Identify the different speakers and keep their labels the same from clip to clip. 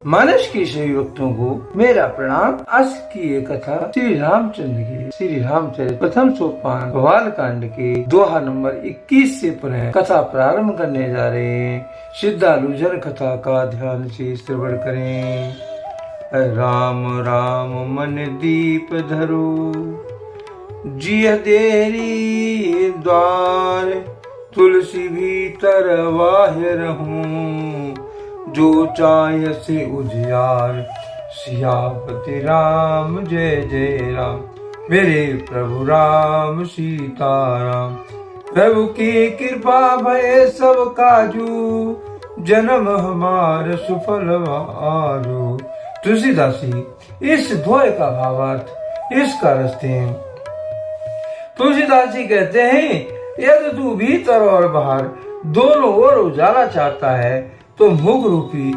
Speaker 1: मानस की सभी भक्तों को मेरा प्रणाम। आज की ये कथा श्री रामचंद्र की श्री रामचरित प्रथम सोपान बाल कांड के दोहा नंबर 21 से पुनः कथा प्रारंभ करने जा रहे हैं। श्रद्धालु जन कथा का ध्यान से श्रवण करें। राम राम मन दीप धरो, जिय देरी द्वार, तुलसी भीतर वाह्य रहूं, जो चाय से उजियार। सियापति राम जय जय राम, मेरे प्रभु राम सीताराम। प्रभु की कृपा भय सब काजू, जन्म हमार सुफल आजू। तुलसीदास जी इस दोहे का भावार्थ इसका रचते हैं। तुलसीदास जी कहते हैं, यदि तू भीतर और बाहर दोनों ओर उजाला चाहता है तो मुख रूपी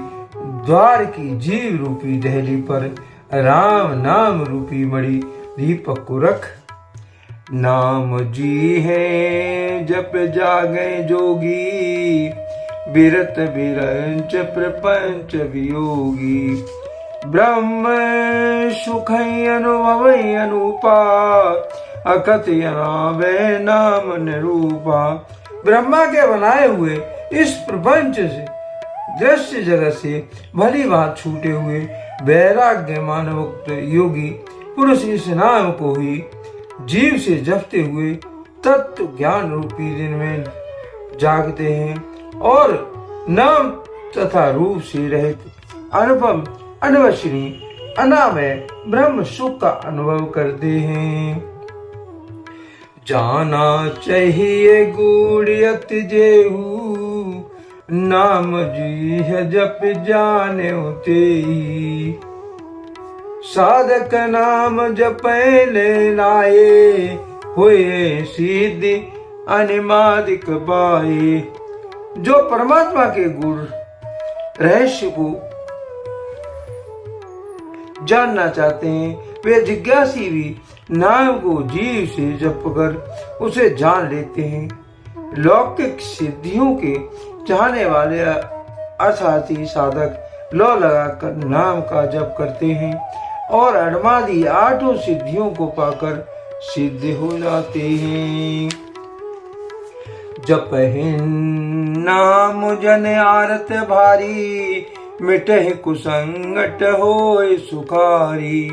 Speaker 1: द्वार की जीव रूपी दहली पर राम नाम रूपी मणि दीपक को रख। नाम जी है जप जागे जोगी, बिरत बिरंच प्रपंच वियोगी। ब्रह्म सुख अनुभव अनुपा, अकथ अनावे नाम निरूपा। ब्रह्मा के बनाए हुए इस प्रपंच से दृश्य जगत से भली बात छूटे हुए वैराग्यमान मुक्त योगी पुरुष इस नाम को ही जीव से जपते हुए तत्व ज्ञान रूपी दिन में जागते हैं और नाम तथा रूप से रहित अनुपम अनवशनी अनामय ब्रह्म सुख का अनुभव करते हैं। जाना चाहिए गूढ़ियत जेहू, नाम जी है जप जाने तेई। साधक नाम जपे ले लाए, हुए सिद्धि अनिमादिक पाए। जो परमात्मा के गुण रहस्य को जानना चाहते हैं, वे जिज्ञासी भी नाम को जीव से जप कर उसे जान लेते हैं। लौकिक सिद्धियों के चाहने वाले अर्थार्थी साधक लौ लगाकर नाम का जप करते हैं और अणमादि आठों सिद्धियों को पाकर सिद्ध हो जाते हैं। जपहिं नाम जन आरत भारी, मिटहि कुसंगट होय सुखारी।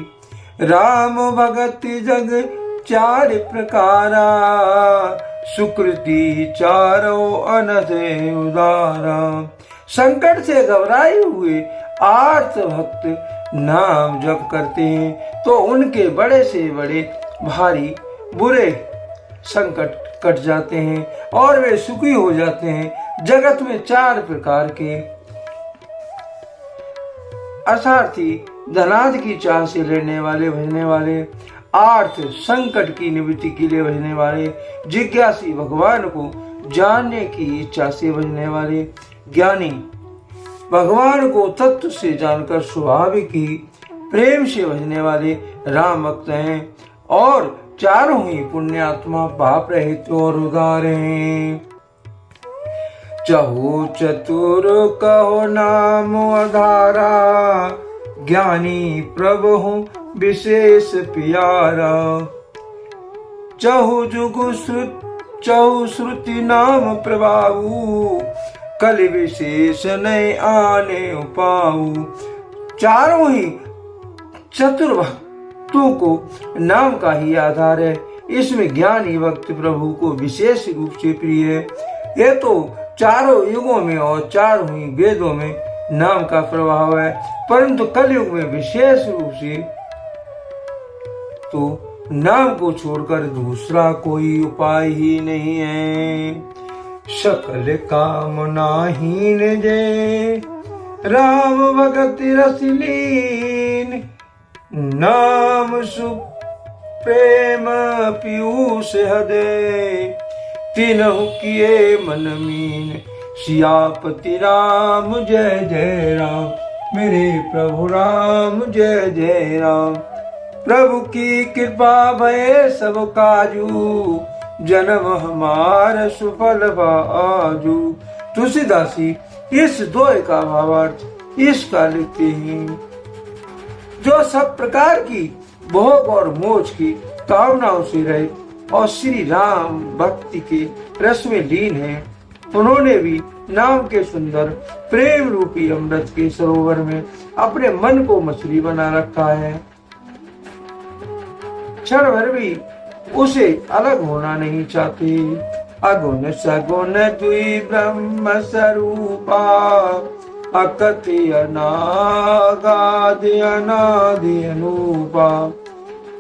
Speaker 1: राम भगत जग चार प्रकारा, सुकृति चारों अनथ उदारा। संकट से घबराए हुए आर्त भक्त नाम जप करते हैं तो उनके बड़े से बड़े भारी बुरे संकट कट जाते हैं और वे सुखी हो जाते हैं। जगत में चार प्रकार के अर्थार्थी धनाद की चाह से लड़ने वाले भजने वाले, आर्थ संकट की निवृत्ति के लिए भजने वाले, जिज्ञासी भगवान को जानने की इच्छा से भजने वाले, ज्ञानी भगवान को तत्व से जानकर स्वाभाविक ही प्रेम से भजने वाले राम भक्त हैं और चारों ही पुण्यात्मा पाप रहित और उदार हैं। चहु चतुर कहो नाम आधारा, ज्ञानी प्रभु विशेष प्यारा। चहु जुगु चहु श्रुति नाम प्रभाऊ, कल विशेष नहीं आने पाऊ। चारों ही चतुर भक्तों को नाम का ही आधार है। इसमें ज्ञानी भक्त प्रभु को विशेष रूप से प्रिय है। ये तो चारों युगों में और चारों ही वेदों में नाम का प्रभाव है, परंतु कलयुग में विशेष रूप से तो नाम को छोड़कर दूसरा कोई उपाय ही नहीं है। सकल कामनाहीन जय, राम भगत रसलीन। नाम सुप्रेम पीयूष हृदय, तीनहु किए मन मीन। सियापति राम जय जय राम, मेरे प्रभु राम जय जय राम। प्रभु की कृपा भय सब काजू, जन्म हमार सुफल आजू। तुलसीदास जी इस दोहे का भावार्थ इसका लिखते हैं। जो सब प्रकार की भोग और मोक्ष की कामनाओं से रहे और श्री राम भक्ति के रस में लीन है, उन्होंने भी नाम के सुंदर प्रेम रूपी अमृत के सरोवर में अपने मन को मछली बना रखा है। क्षण भर भी उसे अलग होना नहीं चाहते। अगुण सगुण द्वि ब्रह्म स्वरूपा, अकथ्य अनागादि अनादि अनूपा,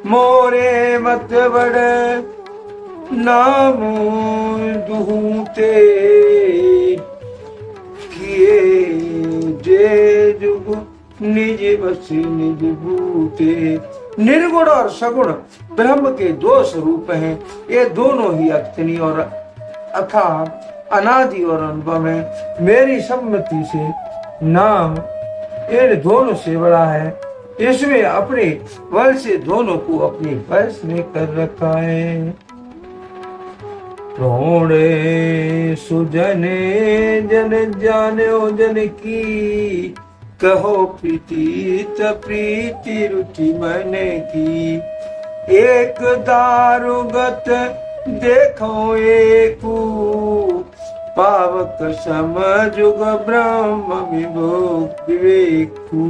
Speaker 1: मोरे मत बड़ नाम दुहूते, किए जे जुग निज बस निज भूते। निर्गुण और सगुण ब्रह्म के दो स्वरूप हैं। ये दोनों ही अग्नि और अथाह अनादि और अनुपम है। मेरी सम्मति से नाम इन दोनों से बड़ा है। इसमें अपने बल से दोनों को अपने वश में कर रखा है। प्रोणे सुजने जन जानो जन की, कहो प्रीति प्रीति रुचि मन की। एक दारुगत देखो एकू, पावक समजुग ब्रह्म विवेकू।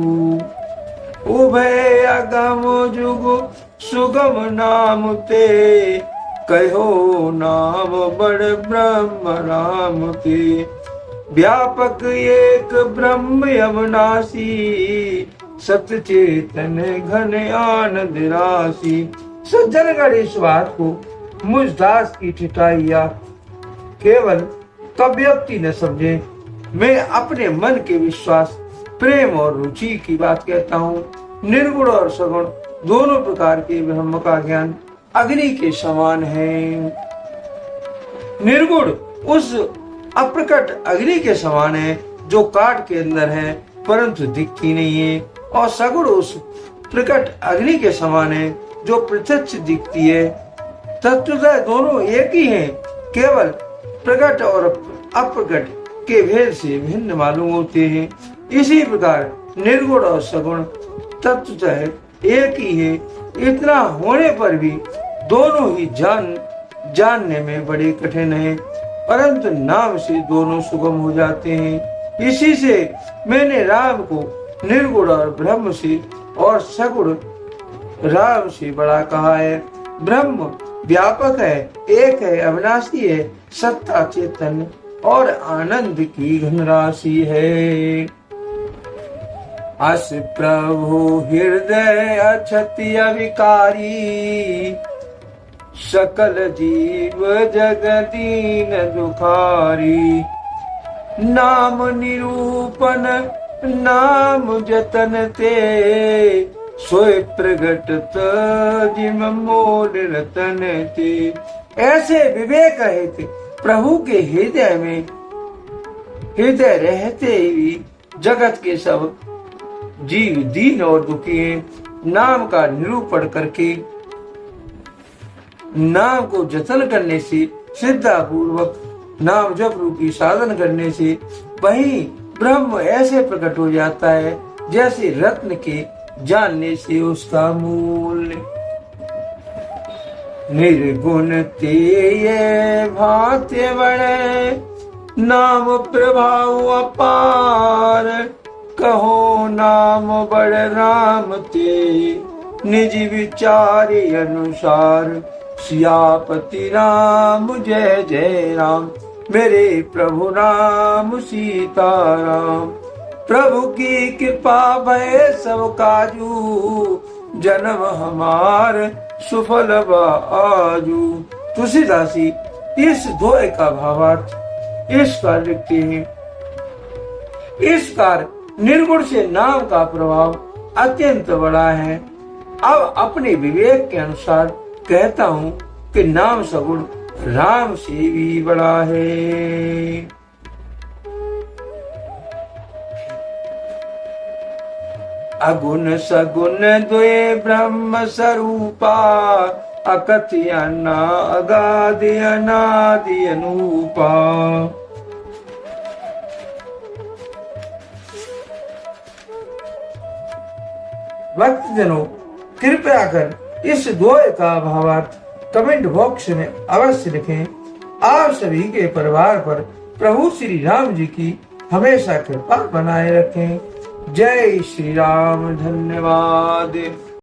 Speaker 1: उभय अगम जुग सुगम नाम ते, कहो नाम बड़ ब्रह्म राम के। व्यापक एक ब्रह्म अविनाशी, सत्य चेतन घन आनंद राशि। सज्जनगण इस बात को मुझ दास की ठिठाइया केवल तव्यक्ति न समझे। मैं अपने मन के विश्वास प्रेम और रुचि की बात कहता हूँ। निर्गुण और सगुण दोनों प्रकार के ब्रह्म का ज्ञान अग्नि के समान है। निर्गुण उस अप्रकट अग्नि के समान है जो काट के अंदर है परंतु दिखती नहीं है, और सगुण उस प्रकट अग्नि के समान है जो प्रत्यक्ष दिखती है। तत्वतः दोनों एक ही हैं, केवल प्रकट और अप्रकट के भेद से भिन्न मालूम होते हैं। इसी प्रकार निर्गुण और सगुण तत्वतः एक ही है। इतना होने पर भी दोनों ही जानने में बड़े कठिन हैं, परंतु नाम से दोनों सुगम हो जाते हैं। इसी से मैंने राम को निर्गुण और ब्रह्म से और सगुण राम से बड़ा कहा है। ब्रह्म व्यापक है, एक है, अविनाशी है, सत्ता चेतन और आनंद की धनराशि है। अस प्रभु हृदय अक्षति अविकारी, सकल जीव जगदीन दुखारी। नाम निरूपण नाम जतन ते, सोए प्रगटत जिम मोल रतन ते। ऐसे विवेक रहित प्रभु के हृदय रहते ही जगत के सब जीव दीन और दुखी हैं। नाम का निरूपण करके, नाम को जतन करने से, श्रद्धा पूर्वक नाम जप रूपी साधन करने से वही ब्रह्म ऐसे प्रकट हो जाता है जैसे रत्न के जानने से उसका मूल। निर्गुण ते ये भांति बड़े, नाम प्रभाव अपार। कहो नाम बड़ राम ते, निज विचार अनुसार। सियापति राम जय जय राम, मेरे प्रभु राम सीताराम। प्रभु की कृपा भय सब काजू, जन्म हमार सुफल आजू। तुलसीदासी इस दोहे का भावार्थ इस प्रकार लिखते हैं। इस कार निर्गुण से नाम का प्रभाव अत्यंत बड़ा है। अब अपने विवेक के अनुसार कहता हूँ कि नाम सगुण राम से भी बड़ा है। अगुण सगुण द्वे ब्रह्म स्वरूपा, अकथ्य अनागादि अनादि अनूपा। भक्तजनों कृपया कर इस दोहे का भावार्थ कमेंट बॉक्स में अवश्य लिखें। आप सभी के परिवार पर प्रभु श्री राम जी की हमेशा कृपा बनाए रखें। जय श्री राम। धन्यवाद।